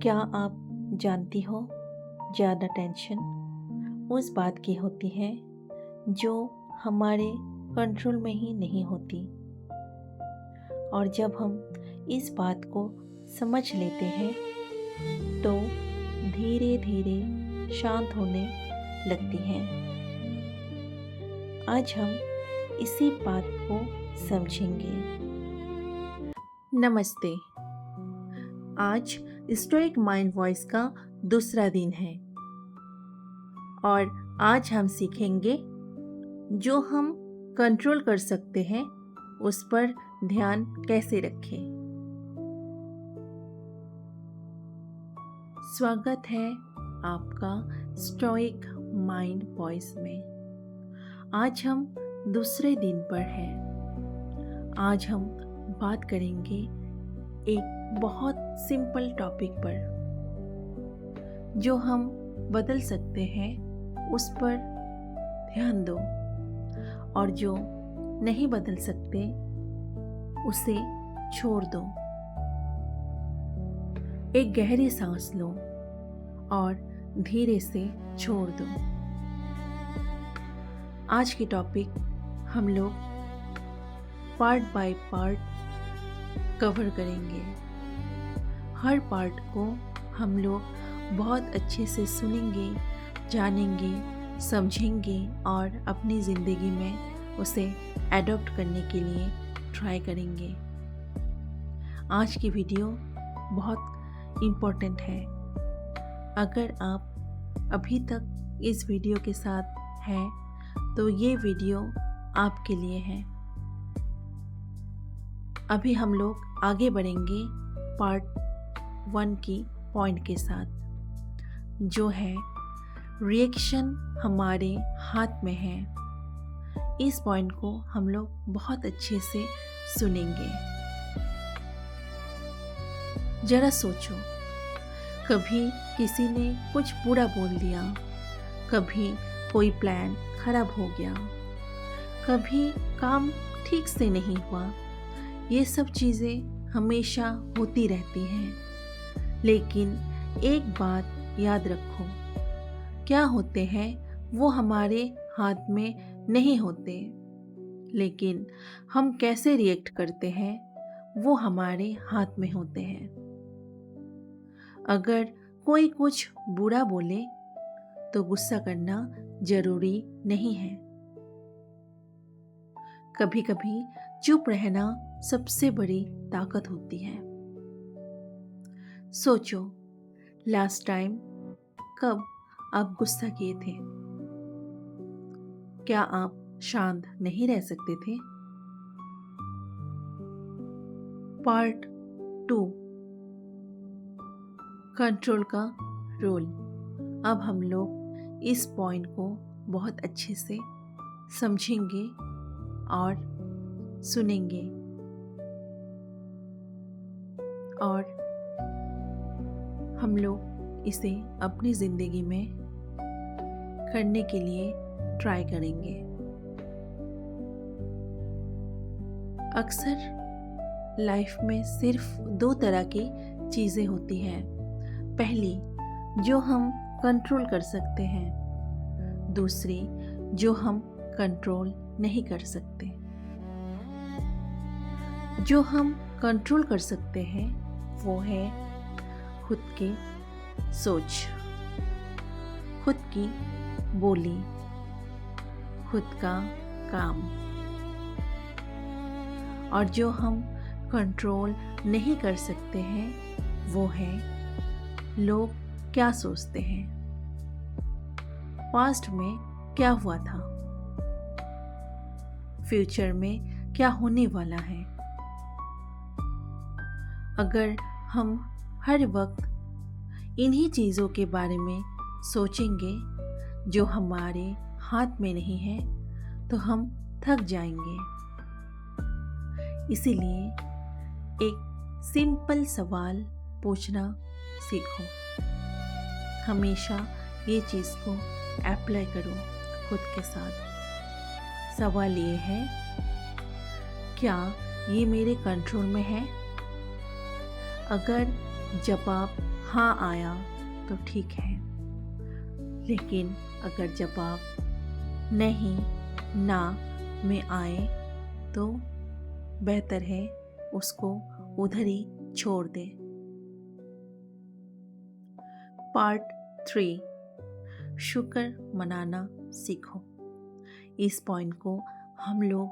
क्या आप जानती हो, ज़्यादा टेंशन उस बात की होती है जो हमारे कंट्रोल में ही नहीं होती। और जब हम इस बात को समझ लेते हैं तो धीरे धीरे शांत होने लगती हैं। आज हम इसी बात को समझेंगे। नमस्ते। आज स्टोइक माइंड वॉइस का दूसरा दिन है और आज हम सीखेंगे जो हम कंट्रोल कर सकते हैं उस पर ध्यान कैसे रखें। स्वागत है आपका स्टोइक माइंड वॉइस में। आज हम दूसरे दिन पर हैं। आज हम बात करेंगे एक बहुत सिंपल टॉपिक पर जो हम बदल सकते हैं उस पर ध्यान दो, और जो नहीं बदल सकते उसे छोड़ दो। एक गहरी सांस लो और धीरे से छोड़ दो। आज की टॉपिक हम लोग पार्ट बाय पार्ट कवर करेंगे। हर पार्ट को हम लोग बहुत अच्छे से सुनेंगे, जानेंगे, समझेंगे और अपनी ज़िंदगी में उसे एडॉप्ट करने के लिए ट्राई करेंगे। आज की वीडियो बहुत इम्पोर्टेंट है। अगर आप अभी तक इस वीडियो के साथ हैं तो ये वीडियो आपके लिए है। अभी हम लोग आगे बढ़ेंगे पार्ट 1 की पॉइंट के साथ, जो है रिएक्शन हमारे हाथ में है। इस पॉइंट को हम लोग बहुत अच्छे से सुनेंगे। जरा सोचो, कभी किसी ने कुछ बुरा बोल दिया, कभी कोई प्लान खराब हो गया, कभी काम ठीक से नहीं हुआ। ये सब चीज़ें हमेशा होती रहती हैं। लेकिन एक बात याद रखो, क्या होते हैं वो हमारे हाथ में नहीं होते, लेकिन हम कैसे रिएक्ट करते हैं वो हमारे हाथ में होते हैं। अगर कोई कुछ बुरा बोले तो गुस्सा करना जरूरी नहीं है। कभी कभी चुप रहना सबसे बड़ी ताकत होती है। सोचो, लास्ट टाइम कब आप गुस्सा किए थे? क्या आप शांत नहीं रह सकते थे? पार्ट 2, कंट्रोल का रोल। अब हम लोग इस पॉइंट को बहुत अच्छे से समझेंगे और सुनेंगे और हम लोग इसे अपनी ज़िंदगी में करने के लिए ट्राई करेंगे। अक्सर लाइफ में सिर्फ 2 तरह की चीज़ें होती हैं। पहली, जो हम कंट्रोल कर सकते हैं। दूसरी, जो हम कंट्रोल नहीं कर सकते। जो हम कंट्रोल कर सकते हैं वो है खुद की सोच, खुद की बोली, खुद का काम। और जो हम कंट्रोल नहीं कर सकते हैं वो है लोग क्या सोचते हैं, पास्ट में क्या हुआ था, फ्यूचर में क्या होने वाला है। अगर हम हर वक्त इन्हीं चीज़ों के बारे में सोचेंगे जो हमारे हाथ में नहीं है तो हम थक जाएंगे। इसीलिए एक सिंपल सवाल पूछना सीखो। हमेशा ये चीज़ को अप्लाई करो खुद के साथ। सवाल ये है, क्या ये मेरे कंट्रोल में है? अगर जवाब हाँ आया तो ठीक है, लेकिन अगर जवाब नहीं, ना में आए तो बेहतर है उसको उधर ही छोड़ दे। पार्ट 3, शुक्र मनाना सीखो। इस पॉइंट को हम लोग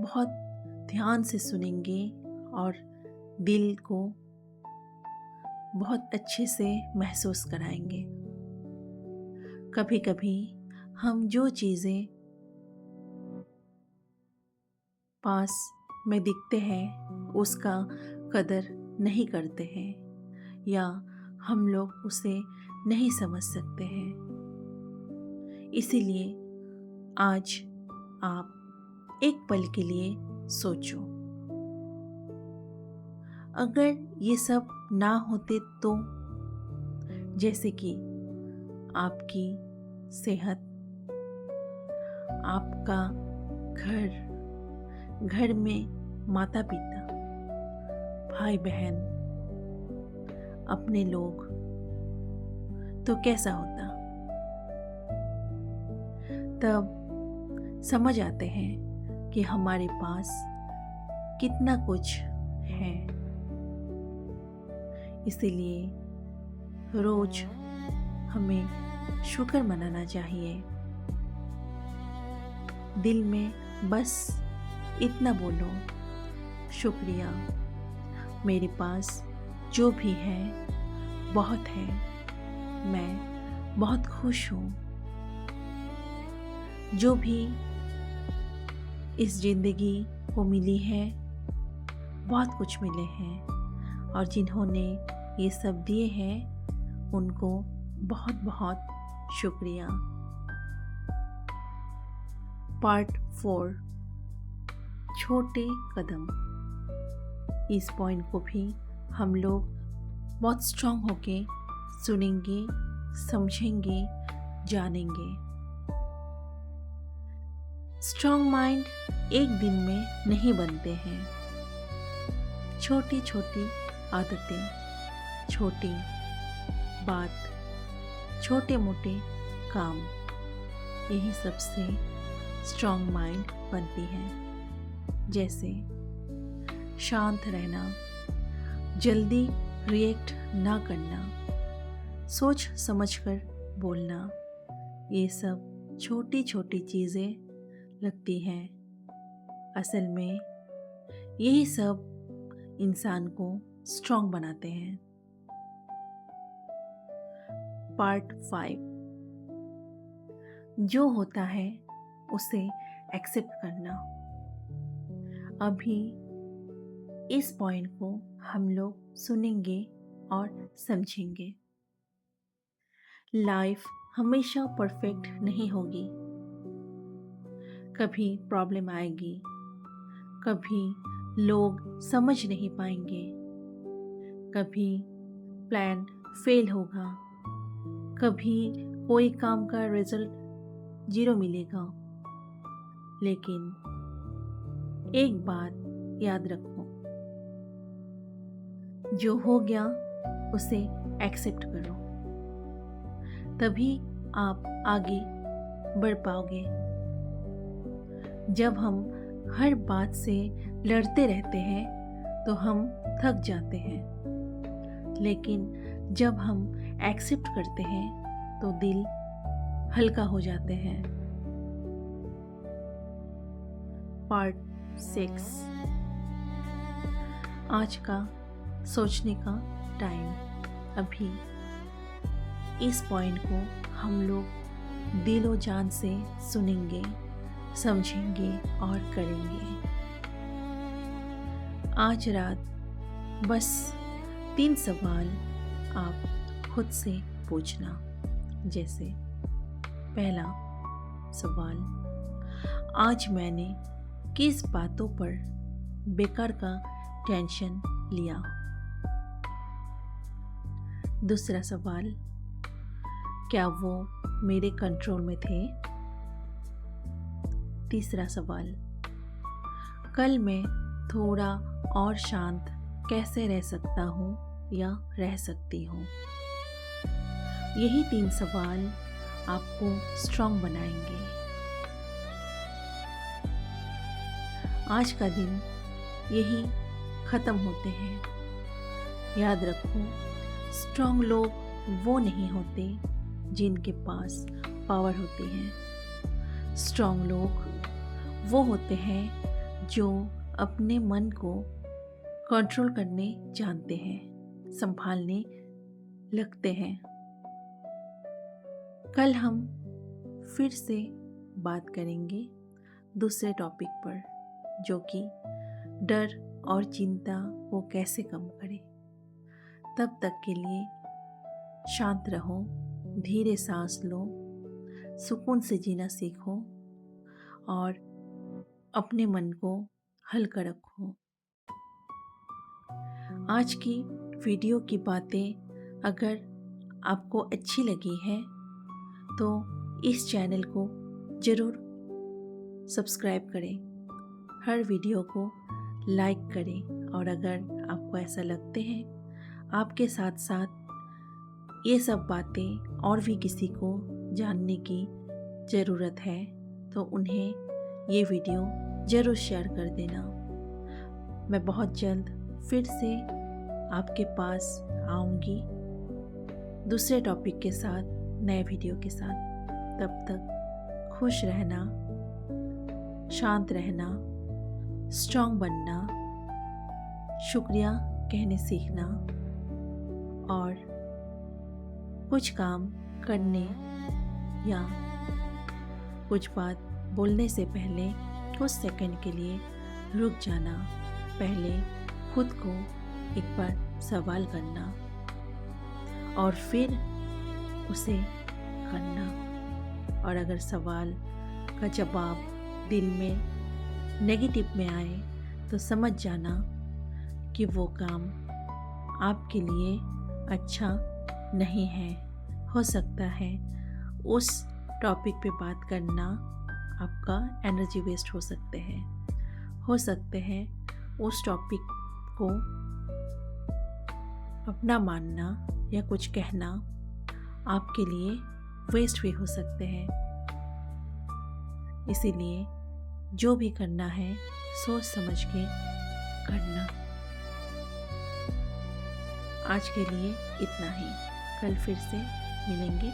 बहुत ध्यान से सुनेंगे और दिल को बहुत अच्छे से महसूस कराएंगे। कभी कभी हम जो चीज़ें पास में दिखते हैं उसका कदर नहीं करते हैं या हम लोग उसे नहीं समझ सकते हैं। इसीलिए आज आप एक पल के लिए सोचो, अगर ये सब ना होते तो, जैसे कि आपकी सेहत, आपका घर में माता पिता, भाई बहन, अपने लोग, तो कैसा होता? तब समझ आते हैं कि हमारे पास कितना कुछ है। इसीलिए रोज हमें शुक्र मनाना चाहिए। दिल में बस इतना बोलो, शुक्रिया, मेरे पास जो भी है बहुत है, मैं बहुत खुश हूँ। जो भी इस जिंदगी को मिली है, बहुत कुछ मिले हैं, और जिन्होंने ये सब दिए हैं उनको बहुत बहुत शुक्रिया। पार्ट 4, छोटे कदम। इस पॉइंट को भी हम लोग बहुत स्ट्रांग होके सुनेंगे, समझेंगे, जानेंगे। स्ट्रांग माइंड एक दिन में नहीं बनते हैं। छोटी छोटी आदतें, छोटी बात, छोटे मोटे काम, यही सबसे स्ट्रांग माइंड बनती है। जैसे शांत रहना, जल्दी रिएक्ट ना करना, सोच समझकर बोलना, ये सब छोटी छोटी चीज़ें लगती हैं। असल में यही सब इंसान को स्ट्रांग बनाते हैं। पार्ट 5, जो होता है उसे एक्सेप्ट करना। अभी इस पॉइंट को हम लोग सुनेंगे और समझेंगे। लाइफ हमेशा परफेक्ट नहीं होगी। कभी प्रॉब्लम आएगी, कभी लोग समझ नहीं पाएंगे, कभी प्लान फेल होगा, कभी कोई काम का रिजल्ट 0 मिलेगा। लेकिन एक बात याद रखो, जो हो गया उसे एक्सेप्ट करो, तभी आप आगे बढ़ पाओगे। जब हम हर बात से लड़ते रहते हैं तो हम थक जाते हैं, लेकिन जब हम एक्सेप्ट करते हैं तो दिल हल्का हो जाते हैं। पार्ट 6, आज का सोचने का टाइम। अभी इस पॉइंट को हम लोग दिलो जान से सुनेंगे, समझेंगे और करेंगे। आज रात बस 3 सवाल आप खुद से पूछना। जैसे पहला सवाल, आज मैंने किस बातों पर बेकार का टेंशन लिया? दूसरा सवाल, क्या वो मेरे कंट्रोल में थे? तीसरा सवाल, कल मैं थोड़ा और शांत कैसे रह सकता हूँ या रह सकती हूँ। यही 3 सवाल आपको स्ट्रॉन्ग बनाएंगे। आज का दिन यही ख़त्म होते हैं। याद रखो, स्ट्रॉन्ग लोग वो नहीं होते जिनके पास पावर होती है। स्ट्रॉन्ग लोग वो होते हैं जो अपने मन को कंट्रोल करने जानते हैं, संभालने लगते हैं। कल हम फिर से बात करेंगे दूसरे टॉपिक पर, जो कि डर और चिंता को कैसे कम करें। तब तक के लिए शांत रहो, धीरे सांस लो, सुकून से जीना सीखो और अपने मन को हल्का रखो। आज की वीडियो की बातें अगर आपको अच्छी लगी है तो इस चैनल को ज़रूर सब्सक्राइब करें, हर वीडियो को लाइक करें और अगर आपको ऐसा लगते हैं आपके साथ साथ ये सब बातें और भी किसी को जानने की ज़रूरत है तो उन्हें ये वीडियो ज़रूर शेयर कर देना। मैं बहुत जल्द फिर से आपके पास आऊँगी दूसरे टॉपिक के साथ, नए वीडियो के साथ। तब तक खुश रहना, शांत रहना, स्ट्रॉन्ग बनना, शुक्रिया कहने सीखना और कुछ काम करने या कुछ बात बोलने से पहले कुछ सेकंड के लिए रुक जाना। पहले खुद को एक बार सवाल करना और फिर उसे करना। और अगर सवाल का जवाब दिल में नेगेटिव में आए तो समझ जाना कि वो काम आपके लिए अच्छा नहीं है। हो सकता है उस टॉपिक पे बात करना आपका एनर्जी वेस्ट हो सकते हैं। हो सकते हैं उस टॉपिक को अपना मानना या कुछ कहना आपके लिए वेस्ट भी हो सकते हैं। इसीलिए जो भी करना है सोच समझ के करना। आज के लिए इतना ही। कल फिर से मिलेंगे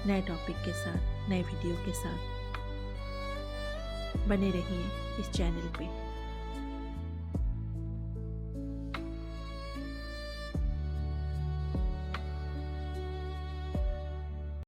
नए टॉपिक के साथ, नए वीडियो के साथ। बने रहिए इस चैनल पे।